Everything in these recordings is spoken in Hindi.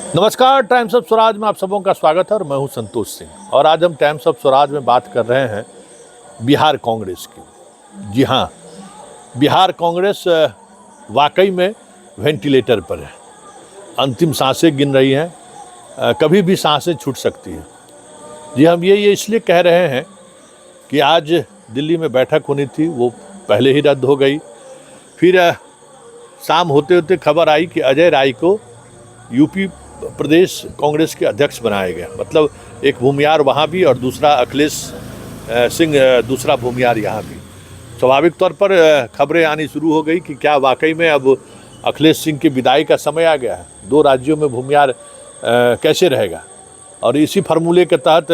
नमस्कार। टाइम्स ऑफ स्वराज में आप सबों का स्वागत है और मैं हूं संतोष सिंह। और आज हम टाइम्स ऑफ स्वराज में बात कर रहे हैं बिहार कांग्रेस की। जी हां, बिहार कांग्रेस वाकई में वेंटिलेटर पर है। अंतिम सांसें गिन रही हैं। कभी भी सांसें छूट सकती हैं। जी, हम ये इसलिए कह रहे हैं कि आज दिल्ली में बैठक होनी थी, वो पहले ही रद्द हो गई। फिर शाम होते होते खबर आई कि अजय राय को यूपी प्रदेश कांग्रेस के अध्यक्ष बनाया गया। मतलब एक भूमियार वहाँ भी और दूसरा अखिलेश सिंह, दूसरा भूमियार यहाँ भी। स्वाभाविक तौर पर खबरें आनी शुरू हो गई कि क्या वाकई में अब अखिलेश सिंह की विदाई का समय आ गया है। 2 राज्यों में भूमियार कैसे रहेगा। और इसी फार्मूले के तहत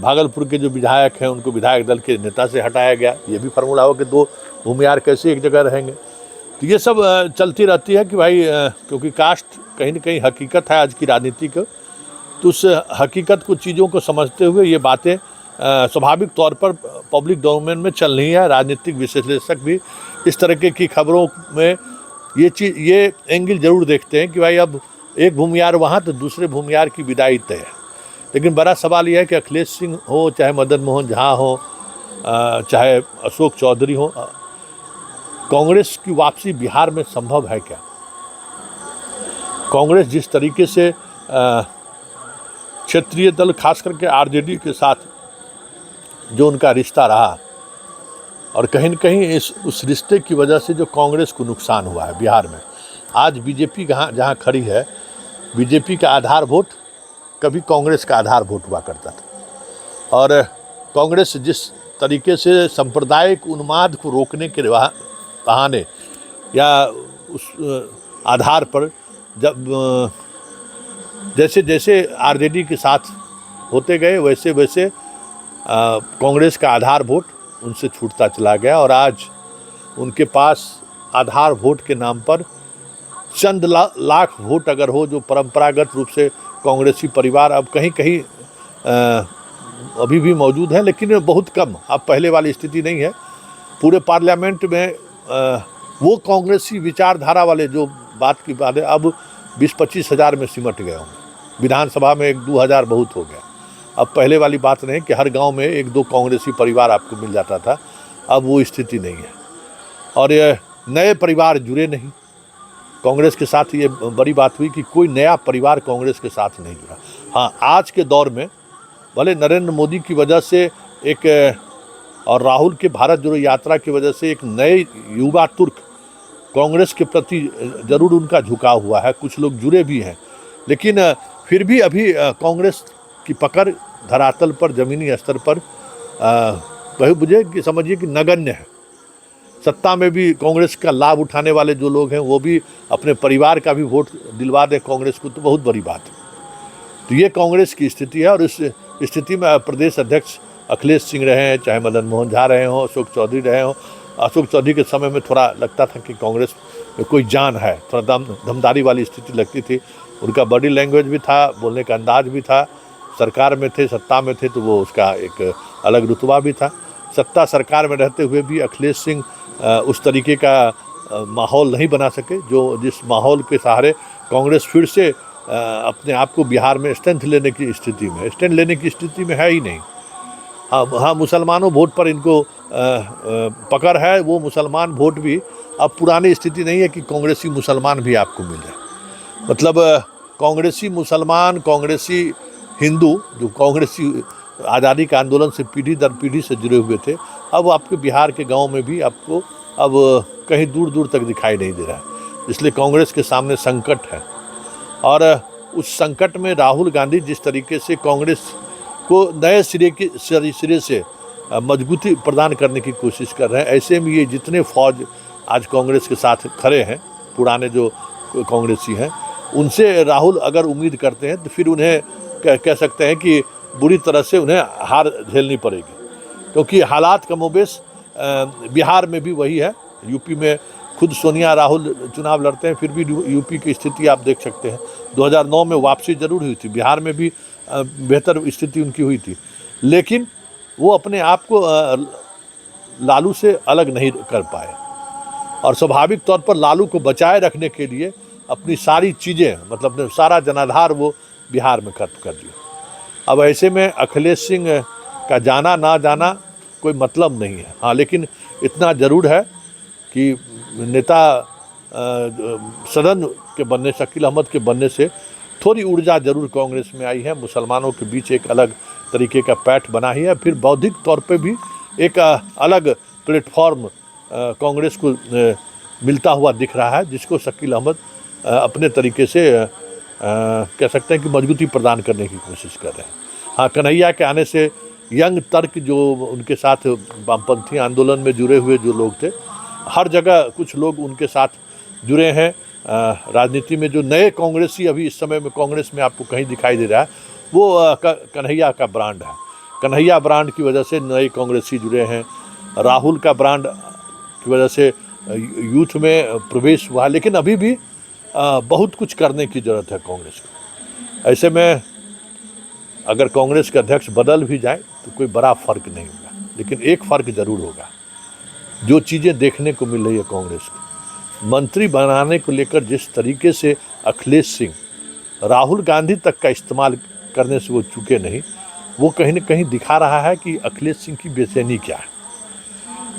भागलपुर के जो विधायक हैं उनको विधायक दल के नेता से हटाया गया। ये भी फार्मूला हो कि 2 भूमियार कैसे एक जगह रहेंगे। तो ये सब चलती रहती है कि भाई क्योंकि कास्ट कहीं न कहीं हकीकत है आज की राजनीति का। तो उस हकीकत को, चीज़ों को समझते हुए ये बातें स्वाभाविक तौर पर पब्लिक डोमेन में चल रही है। राजनीतिक विश्लेषक भी इस तरह की खबरों में ये एंगल जरूर देखते हैं कि भाई अब एक भूमियार वहाँ तो दूसरे भूमियार की विदाई तय है। लेकिन बड़ा सवाल यह है कि अखिलेश सिंह हो, चाहे मदन मोहन झा हो, चाहे अशोक चौधरी हो, कांग्रेस की वापसी बिहार में संभव है क्या? कांग्रेस जिस तरीके से क्षेत्रीय दल खास करके आरजेडी के साथ जो उनका रिश्ता रहा, और कहीं न कहीं उस रिश्ते की वजह से जो कांग्रेस को नुकसान हुआ है बिहार में। आज बीजेपी जहाँ खड़ी है, बीजेपी का आधार वोट कभी कांग्रेस का आधार वोट हुआ करता था। और कांग्रेस जिस तरीके से सांप्रदायिक उन्माद को रोकने के बहाने या उस आधार पर जब जैसे जैसे आरजेडी के साथ होते गए वैसे वैसे कांग्रेस का आधार वोट उनसे छूटता चला गया। और आज उनके पास आधार वोट के नाम पर चंद लाख वोट अगर हो, जो परंपरागत रूप से कांग्रेसी परिवार अब कहीं कहीं अभी भी मौजूद है, लेकिन बहुत कम। अब पहले वाली स्थिति नहीं है। पूरे पार्लियामेंट में वो कांग्रेसी विचारधारा वाले जो बात की बात है अब 20-25 हज़ार में सिमट गए होंगे। विधानसभा में 1-2 हज़ार बहुत हो गया। अब पहले वाली बात नहीं कि हर गांव में 1-2 कांग्रेसी परिवार आपको मिल जाता था। अब वो स्थिति नहीं है। और ये नए परिवार जुड़े नहीं कांग्रेस के साथ। ये बड़ी बात हुई कि कोई नया परिवार कांग्रेस के साथ नहीं जुड़ा। हाँ, आज के दौर में भले नरेंद्र मोदी की वजह से और राहुल के भारत जोड़ो यात्रा की वजह से एक नए युवा तुर्क कांग्रेस के प्रति जरूर उनका झुकाव हुआ है। कुछ लोग जुड़े भी हैं, लेकिन फिर भी अभी कांग्रेस की पकड़ धरातल पर, ज़मीनी स्तर पर मुझे कि समझिए कि नगण्य है। सत्ता में भी कांग्रेस का लाभ उठाने वाले जो लोग हैं वो भी अपने परिवार का भी वोट दिलवा दें कांग्रेस को, तो बहुत बड़ी बात है। तो ये कांग्रेस की स्थिति है। और इस स्थिति में प्रदेश अध्यक्ष अखिलेश सिंह रहे हैं, चाहे मदन मोहन झा रहे हों, अशोक चौधरी रहे हों। अशोक चौधरी के समय में थोड़ा लगता था कि कांग्रेस में कोई जान है, थोड़ा दमदारी वाली स्थिति लगती थी। उनका बॉडी लैंग्वेज भी था, बोलने का अंदाज भी था। सरकार में थे, सत्ता में थे, तो वो उसका एक अलग रुतबा भी था। सत्ता सरकार में रहते हुए भी अखिलेश सिंह उस तरीके का माहौल नहीं बना सके जिस माहौल के सहारे कांग्रेस फिर से अपने आप को बिहार में स्टैंड लेने की स्थिति में है ही नहीं। हाँ, मुसलमानों वोट पर इनको पकड़ है। वो मुसलमान वोट भी अब पुरानी स्थिति नहीं है कि कांग्रेसी मुसलमान भी आपको मिल जाए। मतलब कांग्रेसी मुसलमान, कांग्रेसी हिंदू, जो कांग्रेसी आज़ादी के आंदोलन से पीढ़ी दर पीढ़ी से जुड़े हुए थे, अब आपके बिहार के गांव में भी आपको अब कहीं दूर दूर तक दिखाई नहीं दे रहा है। इसलिए कांग्रेस के सामने संकट है। और उस संकट में राहुल गांधी जिस तरीके से कांग्रेस को नए सिरे से मजबूती प्रदान करने की कोशिश कर रहे हैं, ऐसे में ये जितने फौज आज कांग्रेस के साथ खड़े हैं, पुराने जो कांग्रेसी हैं, उनसे राहुल अगर उम्मीद करते हैं तो फिर उन्हें कह सकते हैं कि बुरी तरह से उन्हें हार झेलनी पड़ेगी। क्योंकि हालात कमोबेश बिहार में भी वही है। यूपी में खुद सोनिया राहुल चुनाव लड़ते हैं, फिर भी यूपी की स्थिति आप देख सकते हैं। 2009 में वापसी जरूर हुई थी, बिहार में भी बेहतर स्थिति उनकी हुई थी, लेकिन वो अपने आप को लालू से अलग नहीं कर पाए। और स्वाभाविक तौर पर लालू को बचाए रखने के लिए अपनी सारी चीज़ें, मतलब अपने सारा जनाधार वो बिहार में खत्म कर दिया। अब ऐसे में अखिलेश सिंह का जाना ना जाना कोई मतलब नहीं है। हाँ, लेकिन इतना ज़रूर है कि नेता सदन के बनने से, शकील अहमद के बनने से थोड़ी ऊर्जा जरूर कांग्रेस में आई है। मुसलमानों के बीच एक अलग तरीके का पैठ बना ही है। फिर बौद्धिक तौर पे भी एक अलग प्लेटफॉर्म कांग्रेस को मिलता हुआ दिख रहा है, जिसको शकील अहमद अपने तरीके से कह सकते हैं कि मजबूती प्रदान करने की कोशिश कर रहे हैं। हाँ, कन्हैया के आने से यंग तर्क जो उनके साथ वामपंथी आंदोलन में जुड़े हुए जो लोग थे, हर जगह कुछ लोग उनके साथ जुड़े हैं। राजनीति में जो नए कांग्रेसी अभी इस समय में कांग्रेस में आपको कहीं दिखाई दे रहा है, वो कन्हैया का ब्रांड है। कन्हैया ब्रांड की वजह से नए कांग्रेसी जुड़े हैं। राहुल का ब्रांड की वजह से यूथ में प्रवेश हुआ। लेकिन अभी भी बहुत कुछ करने की ज़रूरत है कांग्रेस को। ऐसे में अगर कांग्रेस के अध्यक्ष बदल भी जाए तो कोई बड़ा फ़र्क नहीं होगा, लेकिन एक फ़र्क ज़रूर होगा। जो चीज़ें देखने को मिल रही है कांग्रेस को, मंत्री बनाने को लेकर जिस तरीके से अखिलेश सिंह राहुल गांधी तक का इस्तेमाल करने से वो चूके नहीं, वो कहीं न कहीं दिखा रहा है कि अखिलेश सिंह की बेचैनी क्या है।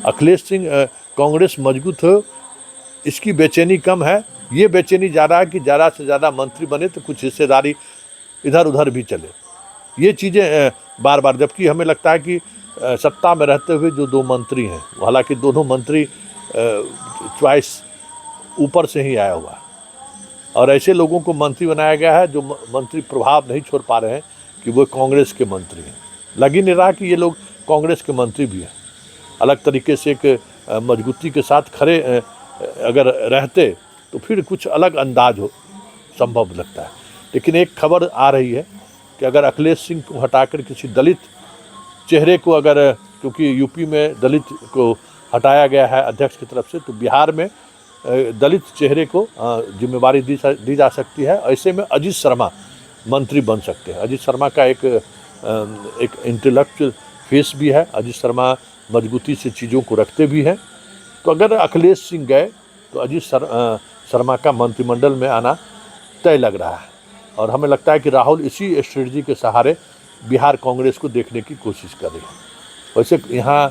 अखिलेश सिंह कांग्रेस मजबूत हो, इसकी बेचैनी कम है। ये बेचैनी ज़्यादा है कि ज़्यादा से ज़्यादा मंत्री बने तो कुछ हिस्सेदारी इधर उधर भी चले। ये चीज़ें बार बार, जबकि हमें लगता है कि सत्ता में रहते हुए जो दो मंत्री हैं, हालांकि दोनों मंत्री चॉइस ऊपर से ही आया हुआ है, और ऐसे लोगों को मंत्री बनाया गया है जो मंत्री प्रभाव नहीं छोड़ पा रहे हैं कि वो कांग्रेस के मंत्री हैं। लग ही नहीं रहा कि ये लोग कांग्रेस के मंत्री भी हैं। अलग तरीके से एक मजबूती के साथ खड़े अगर रहते तो फिर कुछ अलग अंदाज हो संभव लगता है। लेकिन एक खबर आ रही है कि अगर अखिलेश सिंह को हटाकर किसी दलित चेहरे को, अगर क्योंकि यूपी में दलित को हटाया गया है अध्यक्ष की तरफ से, तो बिहार में दलित चेहरे को जिम्मेवारी दी जा सकती है। ऐसे में अजीत शर्मा मंत्री बन सकते हैं। अजीत शर्मा का एक इंटेलेक्चुअल फेस भी है। अजीत शर्मा मजबूती से चीज़ों को रखते भी हैं। तो अगर अखिलेश सिंह गए तो अजीत शर्मा का मंत्रिमंडल में आना तय लग रहा है। और हमें लगता है कि राहुल इसी स्ट्रेटजी के सहारे बिहार कांग्रेस को देखने की कोशिश कर रही है। वैसे यहाँ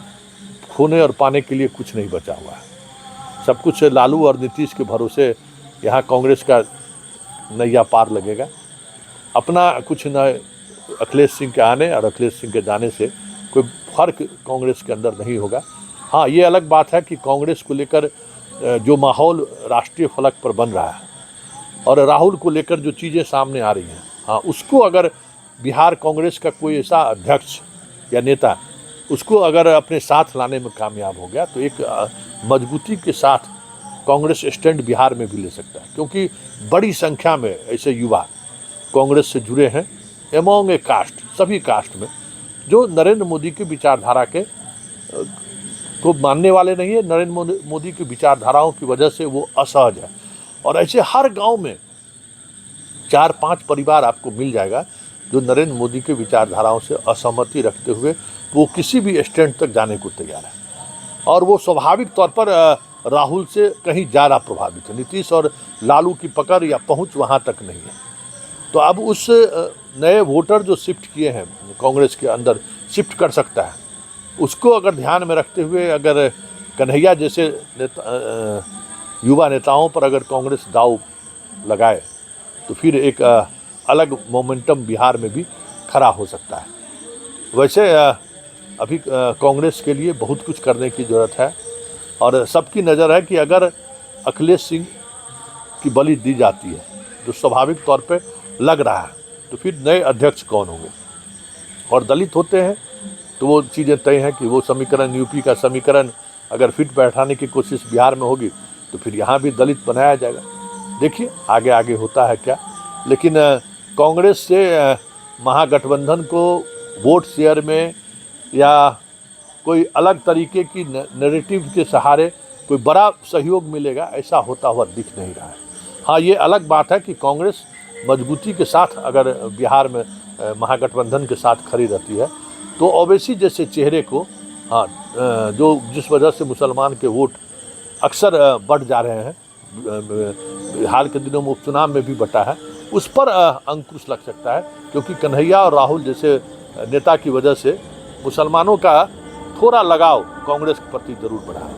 खोने और पाने के लिए कुछ नहीं बचा हुआ है। सब कुछ लालू और नीतीश के भरोसे यहाँ कांग्रेस का नैया पार लगेगा। अपना कुछ न अखिलेश सिंह के आने और अखिलेश सिंह के जाने से कोई फर्क कांग्रेस के अंदर नहीं होगा। हाँ, ये अलग बात है कि कांग्रेस को लेकर जो माहौल राष्ट्रीय फलक पर बन रहा है और राहुल को लेकर जो चीज़ें सामने आ रही हैं, हाँ, उसको अगर बिहार कांग्रेस का कोई ऐसा अध्यक्ष या नेता उसको अगर अपने साथ लाने में कामयाब हो गया तो एक मजबूती के साथ कांग्रेस स्टैंड बिहार में भी ले सकता है। क्योंकि बड़ी संख्या में ऐसे युवा कांग्रेस से जुड़े हैं एमोंग ए कास्ट, सभी कास्ट में, जो नरेंद्र मोदी की विचारधारा के को मानने वाले नहीं है। नरेंद्र मोदी की विचारधाराओं की वजह से वो असहज है। और ऐसे हर गांव में 4-5 परिवार आपको मिल जाएगा जो नरेंद्र मोदी के विचारधाराओं से असहमति रखते हुए वो किसी भी स्टैंड तक जाने को तैयार है। और वो स्वाभाविक तौर पर राहुल से कहीं ज़्यादा प्रभावित है। नीतीश और लालू की पकड़ या पहुंच वहां तक नहीं है। तो अब उस नए वोटर जो शिफ्ट किए हैं कांग्रेस के अंदर, शिफ्ट कर सकता है, उसको अगर ध्यान में रखते हुए अगर कन्हैया जैसे युवा नेताओं पर अगर कांग्रेस दाव लगाए तो फिर एक अलग मोमेंटम बिहार में भी खड़ा हो सकता है। वैसे अभी कांग्रेस के लिए बहुत कुछ करने की ज़रूरत है और सबकी नज़र है कि अगर अखिलेश सिंह की बलि दी जाती है जो स्वाभाविक तौर पे लग रहा है, तो फिर नए अध्यक्ष कौन होंगे। और दलित होते हैं तो वो चीज़ें तय हैं कि वो समीकरण, यूपी का समीकरण अगर फिट बैठाने की कोशिश बिहार में होगी तो फिर यहाँ भी दलित बनाया जाएगा। देखिए आगे आगे होता है क्या। लेकिन कांग्रेस से महागठबंधन को वोट शेयर में या कोई अलग तरीके की नैरेटिव के सहारे कोई बड़ा सहयोग मिलेगा, ऐसा होता हुआ दिख नहीं रहा है। हाँ, ये अलग बात है कि कांग्रेस मजबूती के साथ अगर बिहार में महागठबंधन के साथ खड़ी रहती है तो ओवैसी जैसे चेहरे को, हाँ, जो जिस वजह से मुसलमान के वोट अक्सर बढ़ जा रहे हैं हाल के दिनों में उपचुनाव में भी बटा है, उस पर अंकुश लग सकता है, क्योंकि कन्हैया और राहुल जैसे नेता की वजह से मुसलमानों का थोड़ा लगाव कांग्रेस के प्रति जरूर बढ़ा है।